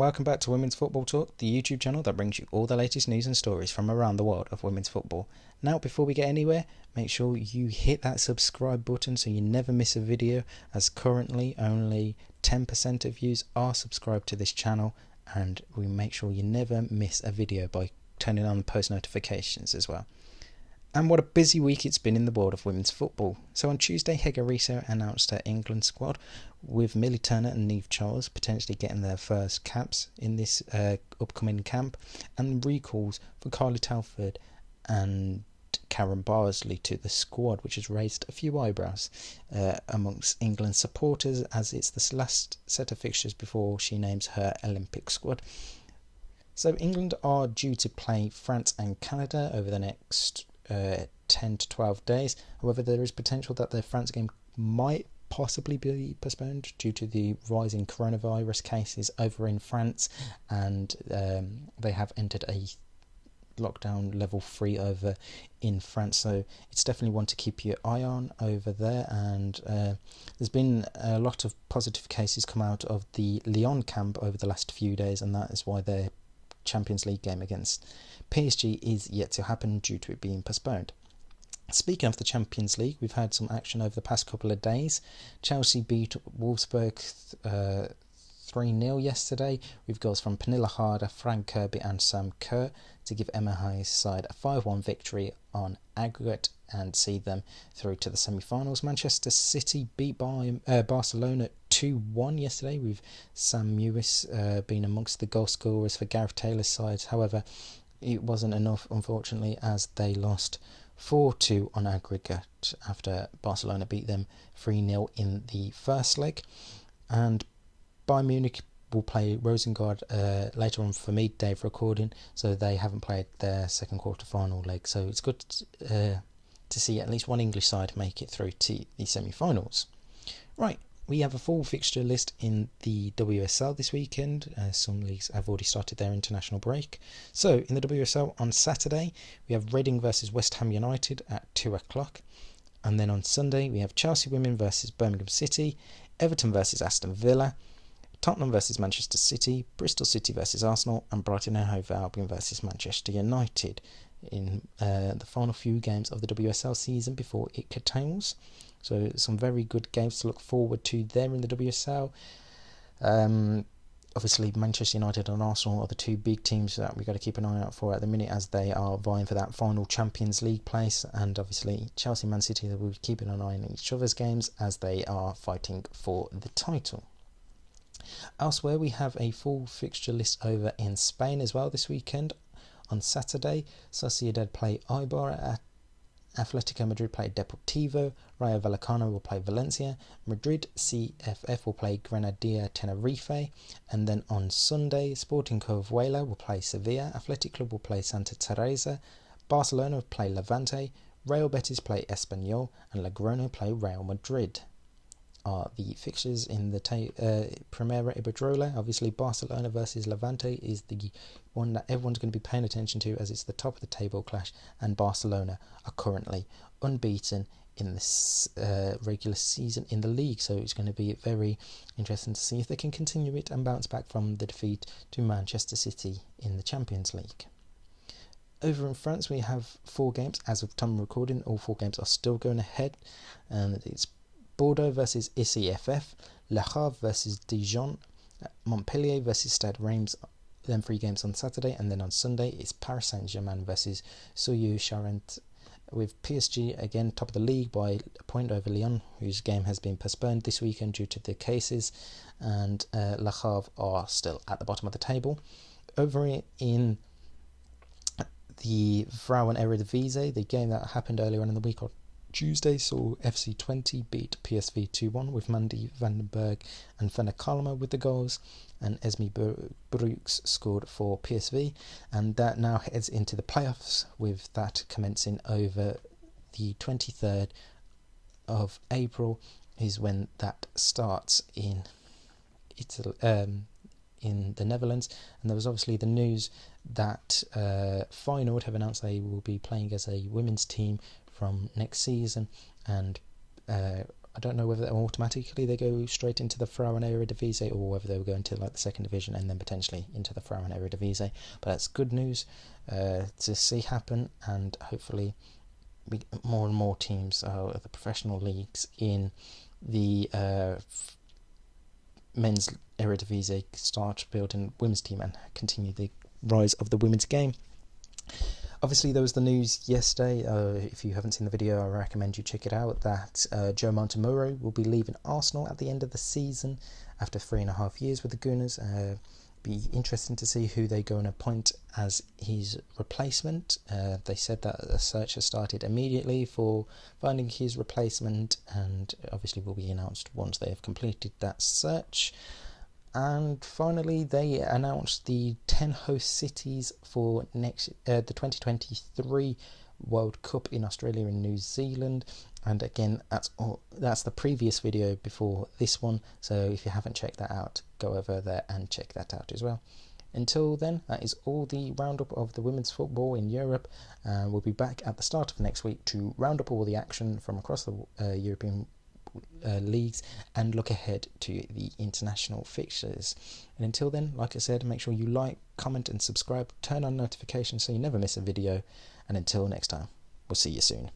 welcome back to Women's Football Talk, the YouTube channel that brings you all the latest news and stories from around the world of women's football. Now, before we get anywhere, make sure you hit that subscribe button so you never miss a video, as currently only 10% of you are subscribed to this channel, and we make sure you never miss a video by turning on the post notifications as well. And what a busy week it's been in the world of women's football. So on Tuesday, Hegariso announced her England squad, with Millie Turner and Niamh Charles potentially getting their first caps in this upcoming camp, and recalls for Carly Telford and Karen Barsley to the squad, which has raised a few eyebrows amongst England supporters, as it's the last set of fixtures before she names her Olympic squad. So England are due to play France and Canada over the next 10 to 12 days. However, there is potential that the France game might possibly be postponed due to the rising coronavirus cases over in France, and they have entered a lockdown level 3 over in France, so it's definitely one to keep your eye on over there. And there's been a lot of positive cases come out of the Lyon camp over the last few days, and that is why their Champions League game against PSG is yet to happen due to it being postponed. Speaking of the Champions League, we've had some action over the past couple of days. Chelsea beat Wolfsburg 3-0 yesterday, with goals from Pernilla Harder, Frank Kirby and Sam Kerr to give Emma Hayes' side a 5-1 victory on aggregate and see them through to the semi-finals. Manchester City beat Barcelona 2-1 yesterday, with Sam Mewis being amongst the goal scorers for Gareth Taylor's side. However, it wasn't enough, unfortunately, as they lost 4-2 on aggregate after Barcelona beat them 3-0 in the first leg. And Bayern Munich will play Rosengard later on for midday of recording, so they haven't played their second quarter-final leg. So it's good to see at least one English side make it through to the semi-finals. Right, we have a full fixture list in the WSL this weekend. Some leagues have already started their international break. So in the WSL on Saturday, we have Reading versus West Ham United at 2 o'clock. And then on Sunday, we have Chelsea Women versus Birmingham City, Everton versus Aston Villa, Tottenham versus Manchester City, Bristol City versus Arsenal, and Brighton and Hove Albion versus Manchester United in the final few games of the WSL season before it curtails. So some very good games to look forward to there in the WSL. Obviously, Manchester United and Arsenal are the two big teams that we've got to keep an eye out for at the minute, as they are vying for that final Champions League place. And obviously, Chelsea and Man City will be keeping an eye on each other's games as they are fighting for the title. Elsewhere, we have a full fixture list over in Spain as well this weekend. On Saturday, Sociedad play Eibar, Atletico Madrid play Deportivo, Rayo Vallecano will play Valencia, Madrid CFF will play Granadilla Tenerife, and then on Sunday, Sporting Huelva will play Sevilla, Athletic Club will play Santa Teresa, Barcelona will play Levante, Real Betis play Espanyol, and Logroño play Real Madrid. Are the fixtures in the Primera Iberdrola. Obviously, Barcelona versus Levante is the one that everyone's going to be paying attention to, as it's the top of the table clash, and Barcelona are currently unbeaten in this regular season in the league, so it's going to be very interesting to see if they can continue it and bounce back from the defeat to Manchester City in the Champions League. Over in France, we have 4 games as of time of recording. All 4 games are still going ahead, and it's Bordeaux versus ICFF, Le Havre versus Dijon, Montpellier versus Stade Reims, then 3 games on Saturday, and then on Sunday it's Paris Saint-Germain versus Soyuz Charente, with PSG again top of the league by a point over Lyon, whose game has been postponed this weekend due to the cases, and Le Havre are still at the bottom of the table. Over in the Vrouwen Eredivisie, the game that happened earlier on in the week on Tuesday saw FC Twente beat PSV 2-1, with Mandy Vandenberg and Fenna Kalmer with the goals, and Esme Brooks scored for PSV, and that now heads into the playoffs, with that commencing over the 23rd of April is when that starts in Italy, in the Netherlands. And there was obviously the news that Feyenoord have announced they will be playing as a women's team from next season, and I don't know whether automatically they go straight into the Frauen Eredivisie or whether they'll go into like the second division and then potentially into the Frauen Eredivisie. But that's good news to see happen, and hopefully more and more teams of the professional leagues in the men's Eredivisie start building women's team and continue the rise of the women's game. Obviously, there was the news yesterday. If you haven't seen the video, I recommend you check it out. That Joe Montemurro will be leaving Arsenal at the end of the season after 3.5 years with the Gunners. Be interesting to see who they go and appoint as his replacement. They said that a search has started immediately for finding his replacement, and obviously will be announced once they have completed that search. And finally, they announced the 10 host cities for the 2023 World Cup in Australia and New Zealand. And again, that's the previous video before this one, so if you haven't checked that out, go over there and check that out as well. Until then, that is all the roundup of the women's football in Europe. We'll be back at the start of next week to round up all the action from across the European leagues and look ahead to the international fixtures. And until then, like I said, make sure you like, comment and subscribe, turn on notifications so you never miss a video, and until next time, we'll see you soon.